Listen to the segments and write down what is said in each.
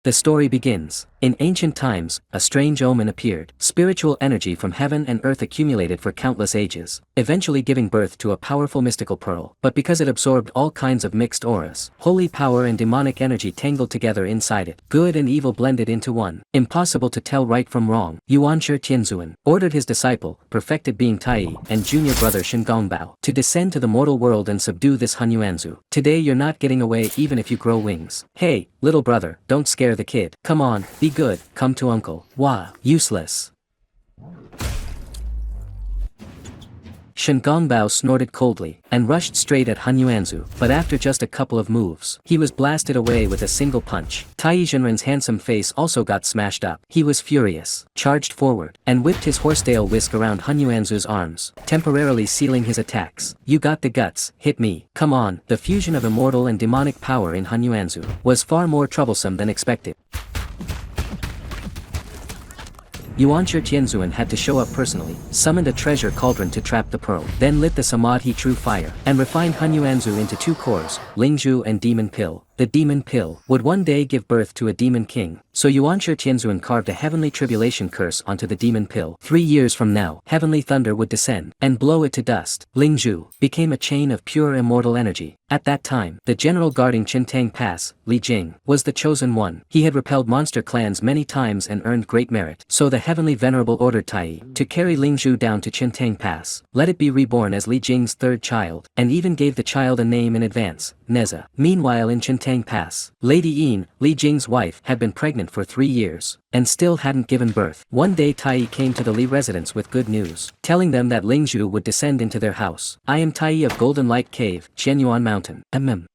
The story begins. In ancient times, a strange omen appeared. Spiritual energy from heaven and earth accumulated for countless ages, eventually giving birth to a powerful mystical pearl. But because it absorbed all kinds of mixed auras, holy power and demonic energy tangled together inside it. Good and evil blended into one. Impossible to tell right from wrong. Yuanshi Tianzun ordered his disciple, perfected being Tai, and junior brother Shengongbao, to descend to the mortal world and subdue this Hunyuanzhu. Today you're not getting away even if you grow wings. Hey, little brother, don't scare the kid. Come on, be good, come to uncle. Wah, useless. Shengongbao snorted coldly, and rushed straight at Hunyuanzhu, but after just a couple of moves, he was blasted away with a single punch. Tai Zhenren's handsome face also got smashed up. He was furious, charged forward, and whipped his horsetail whisk around Hunyuanzhu's arms, temporarily sealing his attacks. You got the guts, hit me. Come on. The fusion of immortal and demonic power in Hunyuanzhu was far more troublesome than expected. Yuanshi Tianzun had to show up personally, summoned a treasure cauldron to trap the pearl, then lit the Samadhi true fire, and refined Hunyuanzhu into two cores, Lingzhu and Demon Pill. The Demon Pill would one day give birth to a demon king, so Yuanshi Tianzun carved a heavenly tribulation curse onto the Demon Pill. 3 years from now, heavenly thunder would descend, and blow it to dust. Lingzhu became a chain of pure immortal energy. At that time, the general guarding Qintang Pass, Li Jing, was the chosen one. He had repelled monster clans many times and earned great merit. So the heavenly venerable ordered Tai to carry Lingzhu down to Qintang Pass, let it be reborn as Li Jing's third child, and even gave the child a name in advance, Nezha. Meanwhile in Qintang Pass, Lady Yin, Li Jing's wife, had been pregnant for 3 years, and still hadn't given birth. One day Tai came to the Li residence with good news, telling them that Lingzhu would descend into their house. I am Tai of Golden Light Cave, Hunyuan Mountain.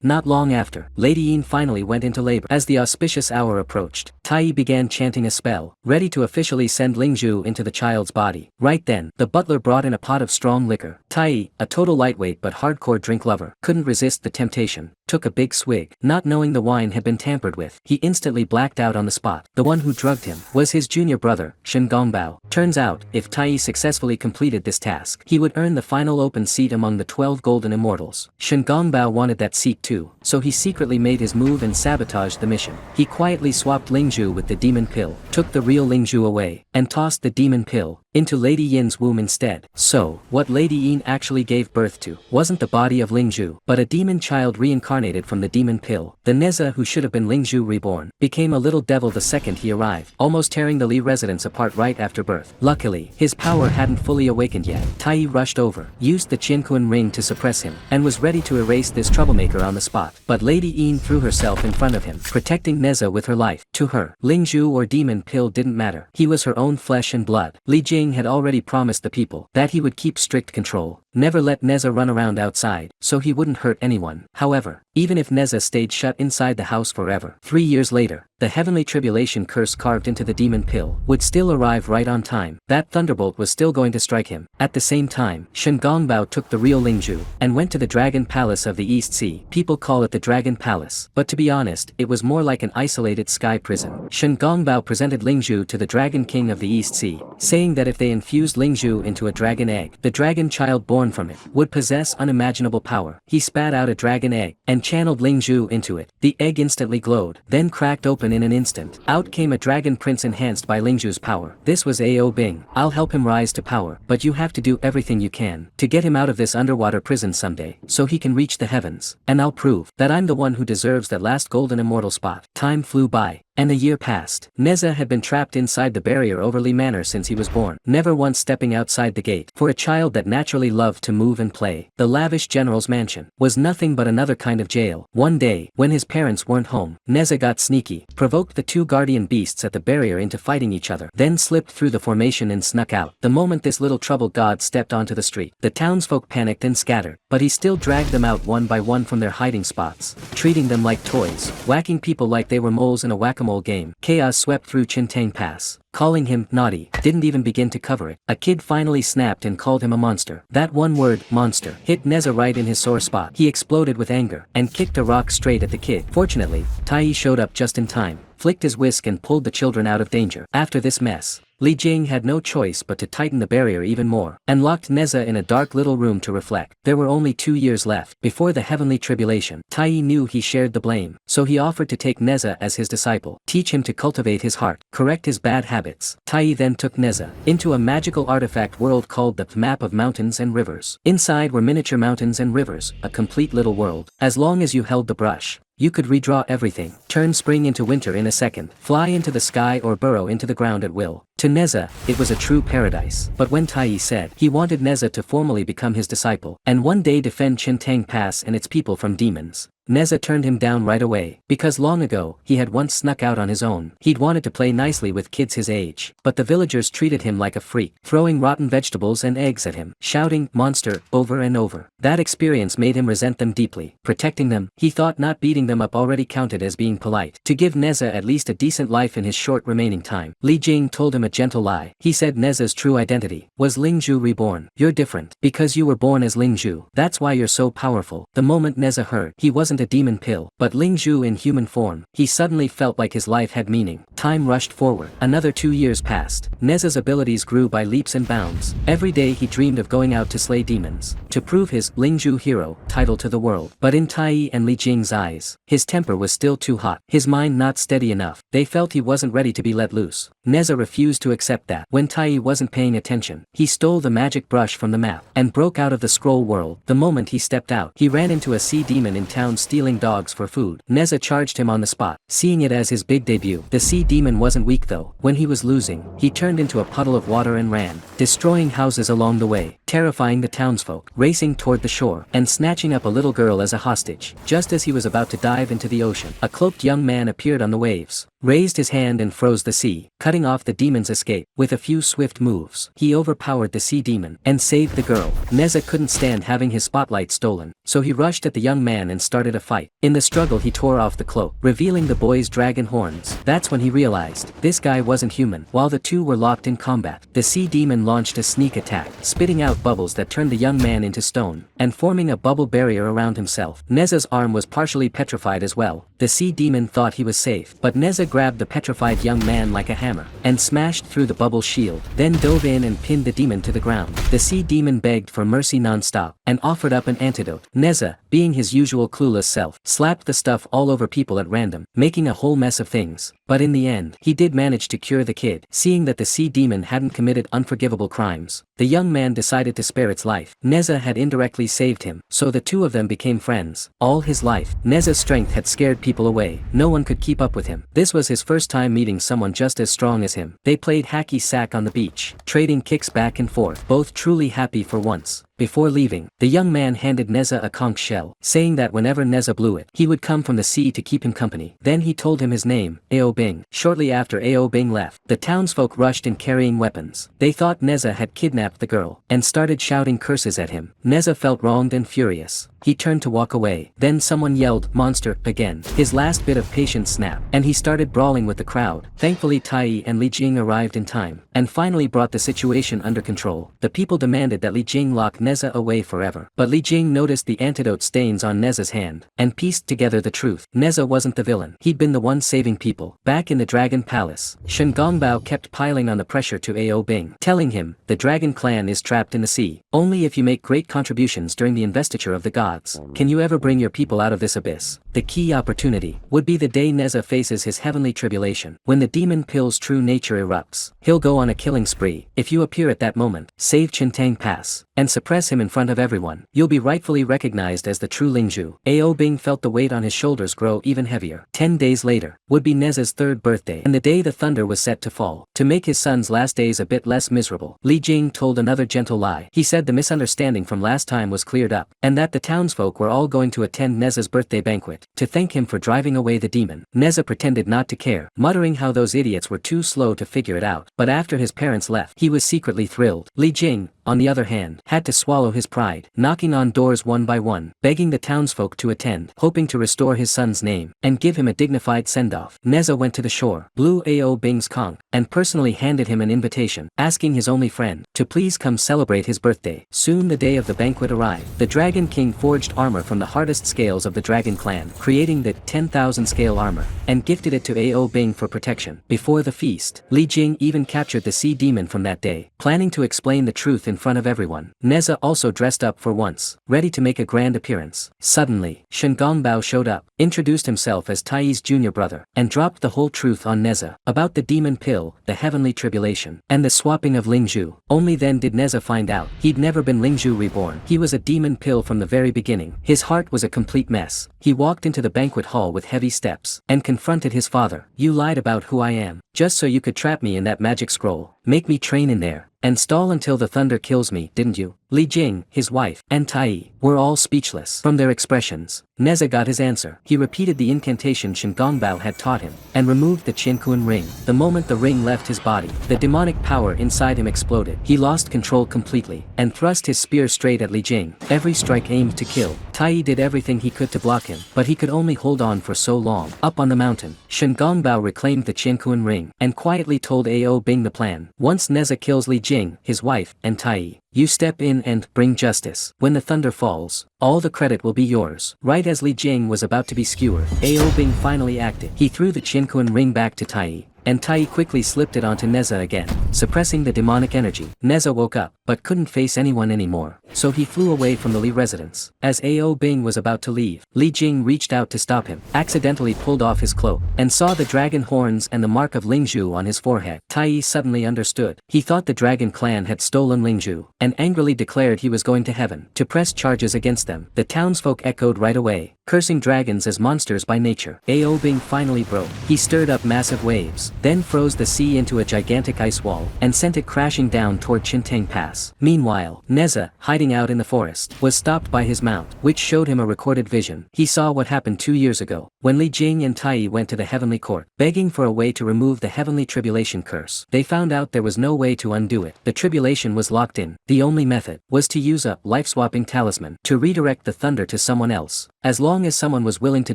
Not long after, Lady Yin finally went into labor. As the auspicious hour approached, Tai began chanting a spell, ready to officially send Lingzhu into the child's body. Right then, the butler brought in a pot of strong liquor. Tai, a total lightweight but hardcore drink lover, couldn't resist the temptation, took a big swig. Not knowing the wine had been tampered with, he instantly blacked out on the spot. The one who drugged him was his junior brother, Shengongbao. Turns out, if Tai successfully completed this task, he would earn the final open seat among the 12 golden immortals. Shengongbao wanted that seat too, so he secretly made his move and sabotaged the mission. He quietly swapped Lingzhu with the demon pill, took the real Lingzhu away, and tossed the demon pill into Lady Yin's womb instead. So, what Lady Yin actually gave birth to wasn't the body of Lingzhu, but a demon child reincarnated from the demon pill. The Nezha, who should have been Lingzhu reborn, became a little devil the second he arrived, almost tearing the Li residence apart right after birth. Luckily, his power hadn't fully awakened yet. Tai rushed over, used the Qinquan ring to suppress him, and was ready to erase this troublemaker on the spot. But Lady Yin threw herself in front of him, protecting Nezha with her life. To her, Lingzhu or demon pill didn't matter. He was her own flesh and blood. Li Jing had already promised the people that he would keep strict control, never let Nezha run around outside, so he wouldn't hurt anyone. However, even if Nezha stayed shut inside the house forever, 3 years later, the heavenly tribulation curse carved into the demon pill would still arrive right on time. That thunderbolt was still going to strike him. At the same time, Shengongbao took the real Lingzhu and went to the Dragon Palace of the East Sea. People call it the Dragon Palace, but to be honest, it was more like an isolated sky prison. Shengongbao presented Lingzhu to the Dragon King of the East Sea, saying that if they infused Lingzhu into a dragon egg, the dragon child born from it would possess unimaginable power. He spat out a dragon egg and channeled Lingzhu into it. The egg instantly glowed, then cracked open in an instant. Out came a dragon prince enhanced by Lingzhu's power. This was Ao Bing. I'll help him rise to power, but you have to do everything you can to get him out of this underwater prison someday, so he can reach the heavens. And I'll prove that I'm the one who deserves that last golden immortal spot. Time flew by, and a year passed. Nezha had been trapped inside the barrier over Li Manor since he was born, never once stepping outside the gate. For a child that naturally loved to move and play, the lavish general's mansion was nothing but another kind of jail. One day, when his parents weren't home, Nezha got sneaky, provoked the two guardian beasts at the barrier into fighting each other, then slipped through the formation and snuck out. The moment this little troubled god stepped onto the street, the townsfolk panicked and scattered, but he still dragged them out one by one from their hiding spots, treating them like toys, whacking people like they were moles in a whack-a-mole game. Chaos swept through Qintang Pass. Calling him naughty, didn't even begin to cover it. A kid finally snapped and called him a monster. That one word, monster, hit Nezha right in his sore spot. He exploded with anger and kicked a rock straight at the kid. Fortunately, Tai showed up just in time, flicked his whisk and pulled the children out of danger. After this mess, Li Jing had no choice but to tighten the barrier even more, and locked Nezha in a dark little room to reflect. There were only 2 years left before the heavenly tribulation. Tai knew he shared the blame, so he offered to take Nezha as his disciple, teach him to cultivate his heart, correct his bad habits. Tai then took Nezha into a magical artifact world called the Map of Mountains and Rivers. Inside were miniature mountains and rivers, a complete little world. As long as you held the brush, you could redraw everything, turn spring into winter in a second, fly into the sky or burrow into the ground at will. To Nezha, it was a true paradise. But when Tai said he wanted Nezha to formally become his disciple, and one day defend Chintang Pass and its people from demons, Nezha turned him down right away, because long ago, he had once snuck out on his own. He'd wanted to play nicely with kids his age, but the villagers treated him like a freak, throwing rotten vegetables and eggs at him, shouting, "Monster," over and over. That experience made him resent them deeply. Protecting them, he thought not beating them up already counted as being polite. To give Nezha at least a decent life in his short remaining time, Li Jing told him a gentle lie. He said Nezha's true identity was Lingzhu reborn. You're different, because you were born as Lingzhu. That's why you're so powerful. The moment Nezha heard he wasn't a demon pill, but Lingzhu in human form, he suddenly felt like his life had meaning. Time rushed forward. Another 2 years passed. Nezha's abilities grew by leaps and bounds. Every day he dreamed of going out to slay demons, to prove his Lingzhu hero title to the world. But in Tai and Li Jing's eyes, his temper was still too hot, his mind not steady enough. They felt he wasn't ready to be let loose. Nezha refused to accept that. When Tai wasn't paying attention, he stole the magic brush from the map, and broke out of the scroll world. The moment he stepped out, he ran into a sea demon in town stealing dogs for food. Nezha charged him on the spot, seeing it as his big debut. The sea demon wasn't weak though. When he was losing, he turned into a puddle of water and ran, destroying houses along the way, terrifying the townsfolk, racing toward the shore, and snatching up a little girl as a hostage. Just as he was about to dive into the ocean, a cloaked young man appeared on the waves, raised his hand and froze the sea, cutting off the demon's escape. With a few swift moves, he overpowered the sea demon, and saved the girl. Nezha couldn't stand having his spotlight stolen, so he rushed at the young man and started a fight. In the struggle he tore off the cloak, revealing the boy's dragon horns. That's when he realized, this guy wasn't human. While the two were locked in combat, the sea demon launched a sneak attack, spitting out bubbles that turned the young man into stone, and forming a bubble barrier around himself. Nezha's arm was partially petrified as well. The sea demon thought he was safe, but Nezha grabbed the petrified young man like a hammer, and smashed through the bubble shield, then dove in and pinned the demon to the ground. The sea demon begged for mercy non-stop, and offered up an antidote. Nezha, being his usual clueless self, slapped the stuff all over people at random, making a whole mess of things. But in the end, he did manage to cure the kid. Seeing that the sea demon hadn't committed unforgivable crimes, the young man decided to spare its life. Nezha had indirectly saved him, so the two of them became friends. All his life, Nezha's strength had scared people away. No one could keep up with him. This was his first time meeting someone just as strong as him. They played hacky sack on the beach, trading kicks back and forth, both truly happy for once. Before leaving, the young man handed Nezha a conch shell, saying that whenever Nezha blew it, he would come from the sea to keep him company. Then he told him his name, Ao Bing. Shortly after Ao Bing left, the townsfolk rushed in carrying weapons. They thought Nezha had kidnapped the girl, and started shouting curses at him. Nezha felt wronged and furious. He turned to walk away. Then someone yelled, "Monster," again. His last bit of patience snapped, and he started brawling with the crowd. Thankfully Tai and Li Jing arrived in time, and finally brought the situation under control. The people demanded that Li Jing lock Nezha away forever. But Li Jing noticed the antidote stains on Nezha's hand, and pieced together the truth. Nezha wasn't the villain. He'd been the one saving people. Back in the Dragon Palace, Shen Gongbao kept piling on the pressure to Ao Bing, telling him, the Dragon Clan is trapped in the sea. Only if you make great contributions during the investiture of the gods can you ever bring your people out of this abyss. The key opportunity would be the day Nezha faces his heavenly tribulation. When the demon pill's true nature erupts, he'll go on a killing spree. If you appear at that moment, save Chintang Pass, and suppress him in front of everyone, you'll be rightfully recognized as the true Lingzhu. Ao Bing felt the weight on his shoulders grow even heavier. 10 days later would be Nezha's 3rd birthday, and the day the thunder was set to fall. To make his son's last days a bit less miserable, Li Jing told another gentle lie. He said the misunderstanding from last time was cleared up, and that the townsfolk were all going to attend Nezha's birthday banquet, to thank him for driving away the demon. Nezha pretended not to care, muttering how those idiots were too slow to figure it out. But after his parents left, he was secretly thrilled. Li Jing, on the other hand, had to swallow his pride, knocking on doors one by one, begging the townsfolk to attend, hoping to restore his son's name, and give him a dignified send-off. Nezha went to the shore, blew Ao Bing's conch, and personally handed him an invitation, asking his only friend to please come celebrate his birthday. Soon the day of the banquet arrived. The Dragon King forged armor from the hardest scales of the Dragon Clan, creating the 10,000 scale armor, and gifted it to Ao Bing for protection. Before the feast, Li Jing even captured the sea demon from that day, planning to explain the truth in front of everyone. Nezha also dressed up for once, ready to make a grand appearance. Suddenly, Shen Gongbao showed up, introduced himself as Taiyi's junior brother, and dropped the whole truth on Nezha, about the demon pill, the heavenly tribulation, and the swapping of Lingzhu. Only then did Nezha find out he'd never been Lingzhu reborn. He was a demon pill from the very beginning. His heart was a complete mess. He walked into the banquet hall with heavy steps, and confronted his father. "You lied about who I am, just so you could trap me in that magic scroll, make me train in there, and stall until the thunder kills me, didn't you?" Li Jing, his wife, and Taiyi were all speechless. From their expressions, Nezha got his answer. He repeated the incantation Shen Gongbao had taught him, and removed the Qianquan ring. The moment the ring left his body, the demonic power inside him exploded. He lost control completely, and thrust his spear straight at Li Jing, every strike aimed to kill. Taiyi did everything he could to block him, but he could only hold on for so long. Up on the mountain, Shen Gongbao reclaimed the Qianquan ring, and quietly told Ao Bing the plan. Once Nezha kills Li Jing, his wife, and Taiyi, you step in and bring justice. When the thunder falls, all the credit will be yours. Right as Li Jing was about to be skewered, Ao Bing finally acted. He threw the Qianquan ring back to Taiyi, and Taiyi quickly slipped it onto Nezha again, suppressing the demonic energy. Nezha woke up, but couldn't face anyone anymore, so he flew away from the Li residence. As Ao Bing was about to leave, Li Jing reached out to stop him, accidentally pulled off his cloak, and saw the dragon horns and the mark of Lingzhu on his forehead. Taiyi suddenly understood. He thought the Dragon Clan had stolen Lingzhu, and angrily declared he was going to heaven to press charges against them. The townsfolk echoed right away, cursing dragons as monsters by nature. Ao Bing finally broke. He stirred up massive waves, then froze the sea into a gigantic ice wall, and sent it crashing down toward Qintang Pass. Meanwhile, Nezha, hiding out in the forest, was stopped by his mount, which showed him a recorded vision. He saw what happened 2 years ago, when Li Jing and Taiyi went to the heavenly court, begging for a way to remove the heavenly tribulation curse. They found out there was no way to undo it. The tribulation was locked in. The only method was to use a life-swapping talisman to redirect the thunder to someone else, as long as someone was willing to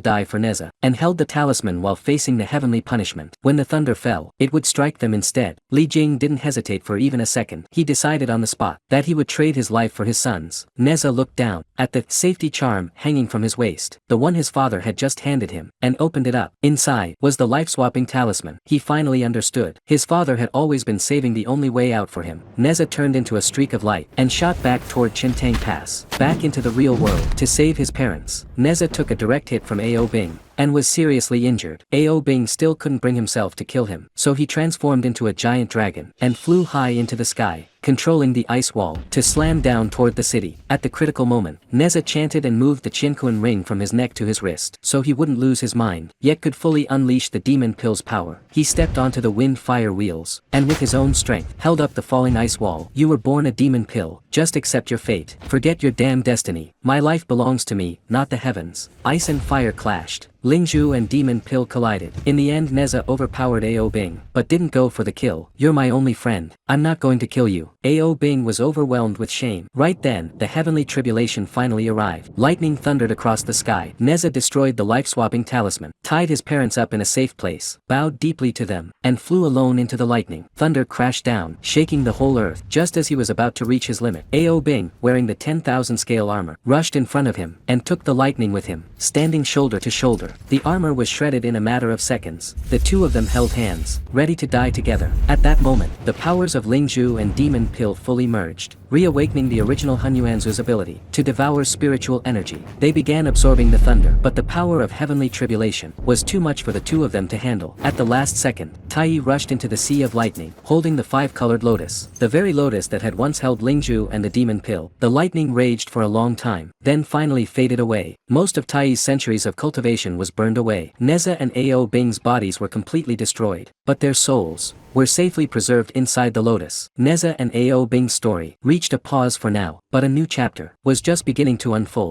die for Nezha, and held the talisman while facing the heavenly punishment. When the thunder fell, it would strike them instead. Li Jing didn't hesitate for even a second. He decided on the spot that he would trade his life for his son's. Nezha looked down at the safety charm hanging from his waist, the one his father had just handed him, and opened it up. Inside was the life-swapping talisman. He finally understood. His father had always been saving the only way out for him. Nezha turned into a streak of light, and shot back toward Qintang Pass, back into the real world, to save his parents. Nezha took a direct hit from Ao Bing, and was seriously injured. Ao Bing still couldn't bring himself to kill him, so he transformed into a giant dragon, and flew high into the sky, controlling the ice wall, to slam down toward the city. At the critical moment, Nezha chanted and moved the Qianquan ring from his neck to his wrist, so he wouldn't lose his mind, yet could fully unleash the demon pill's power. He stepped onto the wind-fire wheels, and with his own strength, held up the falling ice wall. "You were born a demon pill, just accept your fate. Forget your damn destiny. My life belongs to me, not the heavens." Ice and fire clashed. Lingzhu and demon pill collided. In the end, Nezha overpowered Ao Bing, but didn't go for the kill. "You're my only friend. I'm not going to kill you." Ao Bing was overwhelmed with shame. Right then, the heavenly tribulation finally arrived. Lightning thundered across the sky. Nezha destroyed the life-swapping talisman, tied his parents up in a safe place, bowed deeply to them, and flew alone into the lightning. Thunder crashed down, shaking the whole earth. Just as he was about to reach his limit, Ao Bing, wearing the 10,000 scale armor, rushed in front of him, and took the lightning with him, standing shoulder to shoulder. The armor was shredded in a matter of seconds. The two of them held hands, ready to die together. At that moment, the powers of Lingzhu and demon pill fully merged, reawakening the original Hunyuanzhu's ability to devour spiritual energy. They began absorbing the thunder, but the power of heavenly tribulation was too much for the two of them to handle. At the last second, Taiyi rushed into the sea of lightning, holding the 5-colored lotus, the very lotus that had once held Lingzhu and the demon pill. The lightning raged for a long time, then finally faded away. Most of Taiyi's centuries of cultivation was burned away. Nezha and Ao Bing's bodies were completely destroyed, but their souls were safely preserved inside the lotus. Nezha and Ao Bing's story reached a pause for now, but a new chapter was just beginning to unfold.